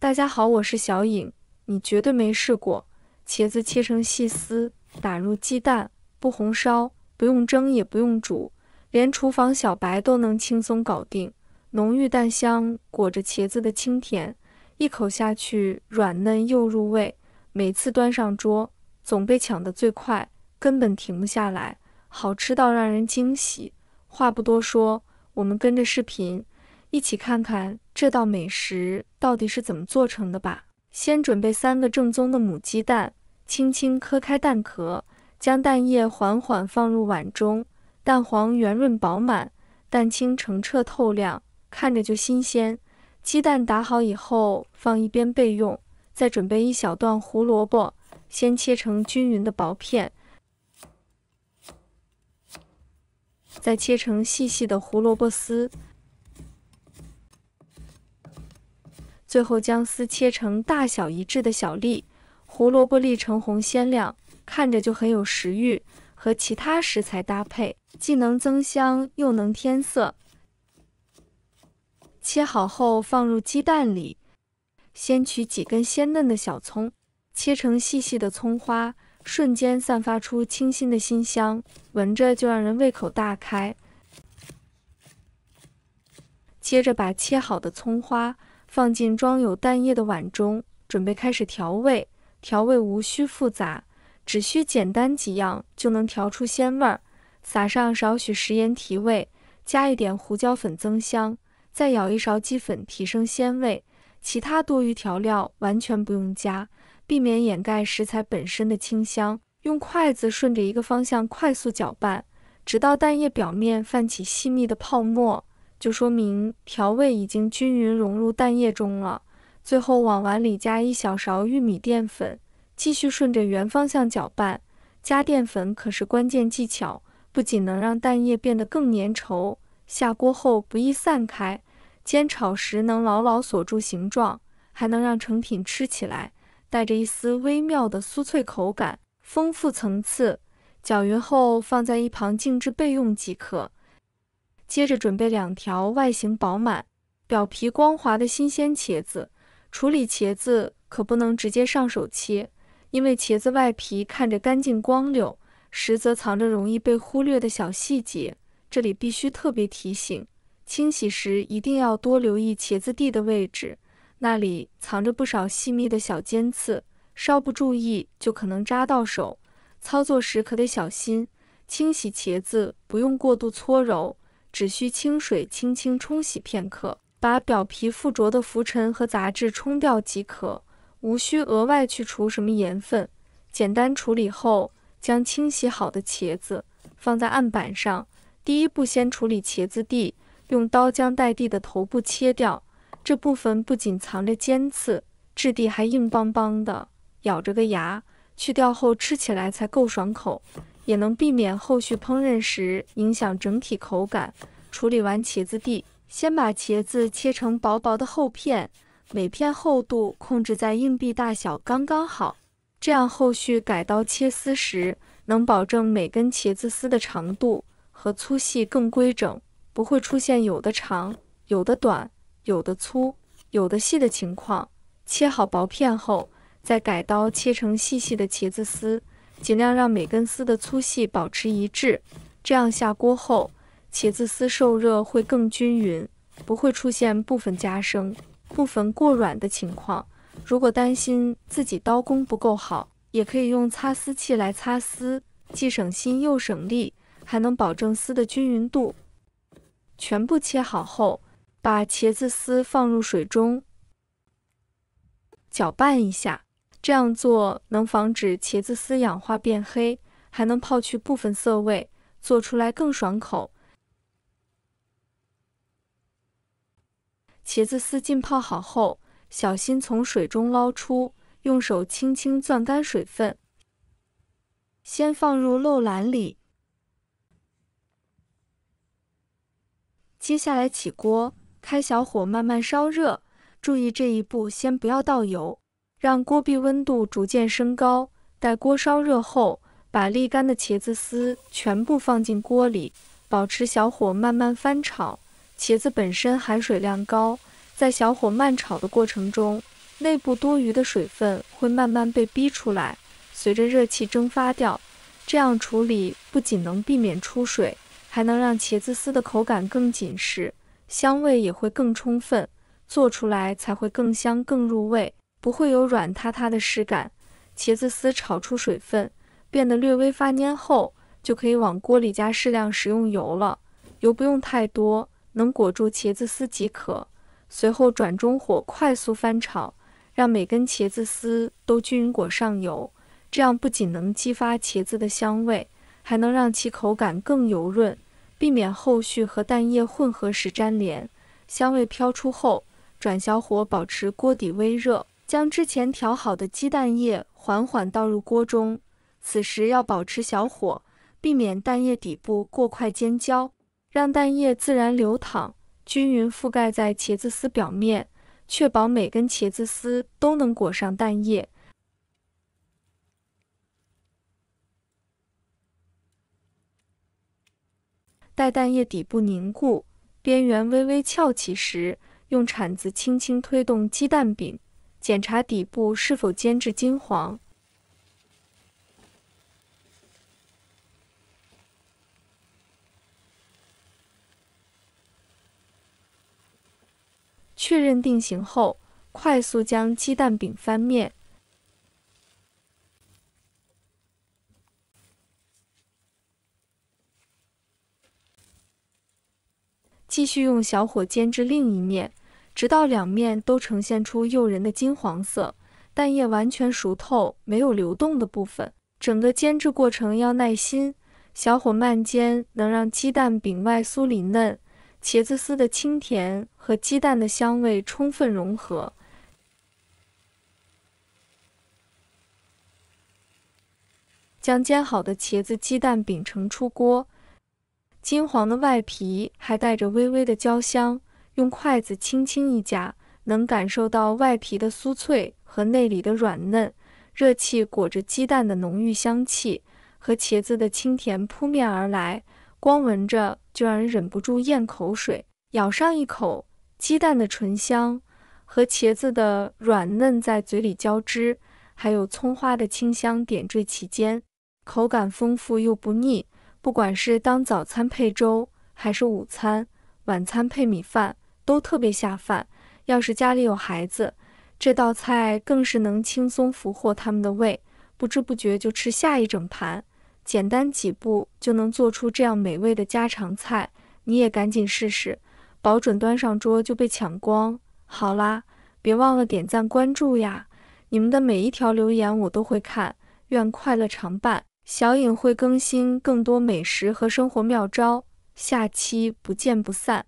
大家好，我是小颖。你绝对没试过，茄子切成细丝，打入鸡蛋，不红烧，不用蒸也不用煮，连厨房小白都能轻松搞定。浓郁蛋香裹着茄子的清甜，一口下去软嫩又入味。每次端上桌，总被抢得最快，根本停不下来，好吃到让人惊喜。话不多说，我们跟着视频一起看看这道美食到底是怎么做成的吧。先准备3个正宗的母鸡蛋，轻轻磕开蛋壳，将蛋液缓缓放入碗中，蛋黄圆润饱满，蛋清澄澈透亮，看着就新鲜。鸡蛋打好以后放一边备用，再准备一小段胡萝卜，先切成均匀的薄片，再切成细细的胡萝卜丝，最后将丝切成大小一致的小粒。胡萝卜粒橙红鲜亮，看着就很有食欲，和其他食材搭配，既能增香又能添色。切好后放入鸡蛋里，先取几根鲜嫩的小葱，切成细细的葱花，瞬间散发出清新的馨香，闻着就让人胃口大开。接着把切好的葱花放进装有蛋液的碗中，准备开始调味。调味无需复杂，只需简单几样就能调出鲜味儿。撒上少许食盐提味，加一点胡椒粉增香，再舀一勺鸡粉提升鲜味。其他多余调料完全不用加，避免掩盖食材本身的清香。用筷子顺着一个方向快速搅拌，直到蛋液表面泛起细密的泡沫，就说明调味已经均匀融入蛋液中了。最后往碗里加1小勺玉米淀粉，继续顺着原方向搅拌。加淀粉可是关键技巧，不仅能让蛋液变得更粘稠，下锅后不易散开，煎炒时能牢牢锁住形状，还能让成品吃起来带着一丝微妙的酥脆口感，丰富层次。搅匀后放在一旁静置备用即可。接着准备2条外形饱满、表皮光滑的新鲜茄子。处理茄子可不能直接上手切，因为茄子外皮看着干净光溜，实则藏着容易被忽略的小细节。这里必须特别提醒，清洗时一定要多留意茄子蒂的位置，那里藏着不少细密的小尖刺，稍不注意就可能扎到手。操作时可得小心。清洗茄子不用过度搓揉，只需清水轻轻冲洗片刻，把表皮附着的浮尘和杂质冲掉即可，无需额外去除什么盐分。简单处理后，将清洗好的茄子放在案板上。第一步先处理茄子蒂，用刀将带蒂的头部切掉。这部分不仅藏着尖刺，质地还硬邦邦的，咬着个牙，去掉后吃起来才够爽口，也能避免后续烹饪时影响整体口感。处理完茄子蒂，先把茄子切成薄薄的厚片，每片厚度控制在硬币大小刚刚好，这样后续改刀切丝时能保证每根茄子丝的长度和粗细更规整，不会出现有的长、有的短、有的粗、有的细的情况。切好薄片后，再改刀切成细细的茄子丝，尽量让每根丝的粗细保持一致，这样下锅后茄子丝受热会更均匀，不会出现部分夹生、部分过软的情况。如果担心自己刀工不够好，也可以用擦丝器来擦丝，既省心又省力，还能保证丝的均匀度。全部切好后，把茄子丝放入水中，搅拌一下。这样做能防止茄子丝氧化变黑，还能泡去部分涩味，做出来更爽口。茄子丝浸泡好后，小心从水中捞出，用手轻轻攥干水分，先放入漏篮里。接下来起锅，开小火慢慢烧热，注意这一步先不要倒油，让锅壁温度逐渐升高。待锅烧热后，把沥干的茄子丝全部放进锅里，保持小火慢慢翻炒。茄子本身含水量高，在小火慢炒的过程中，内部多余的水分会慢慢被逼出来，随着热气蒸发掉。这样处理不仅能避免出水，还能让茄子丝的口感更紧实，香味也会更充分，做出来才会更香更入味，不会有软塌塌的湿感。茄子丝炒出水分，变得略微发黏后，就可以往锅里加适量食用油了。油不用太多，能裹住茄子丝即可。随后转中火快速翻炒，让每根茄子丝都均匀裹上油，这样不仅能激发茄子的香味，还能让其口感更油润，避免后续和蛋液混合时粘连。香味飘出后，转小火保持锅底微热，将之前调好的鸡蛋液缓缓倒入锅中，此时要保持小火，避免蛋液底部过快煎焦，让蛋液自然流淌，均匀覆盖在茄子丝表面，确保每根茄子丝都能裹上蛋液。待蛋液底部凝固，边缘微微翘起时，用铲子轻轻推动鸡蛋饼，检查底部是否煎至金黄。确认定型后，快速将鸡蛋饼翻面，继续用小火煎至另一面，直到两面都呈现出诱人的金黄色，蛋液完全熟透，没有流动的部分。整个煎制过程要耐心，小火慢煎能让鸡蛋饼外酥里嫩，茄子丝的清甜和鸡蛋的香味充分融合。将煎好的茄子鸡蛋饼盛出锅，金黄的外皮还带着微微的焦香，用筷子轻轻一夹，能感受到外皮的酥脆和内里的软嫩，热气裹着鸡蛋的浓郁香气和茄子的清甜扑面而来，光闻着就让人忍不住咽口水。咬上一口，鸡蛋的醇香和茄子的软嫩在嘴里交织，还有葱花的清香点缀其间，口感丰富又不腻。不管是当早餐配粥，还是午餐、晚餐配米饭，都特别下饭。要是家里有孩子，这道菜更是能轻松俘获他们的胃，不知不觉就吃下一整盘。简单几步就能做出这样美味的家常菜，你也赶紧试试，保准端上桌就被抢光。好啦，别忘了点赞关注呀，你们的每一条留言我都会看，愿快乐常伴。小颖会更新更多美食和生活妙招，下期不见不散。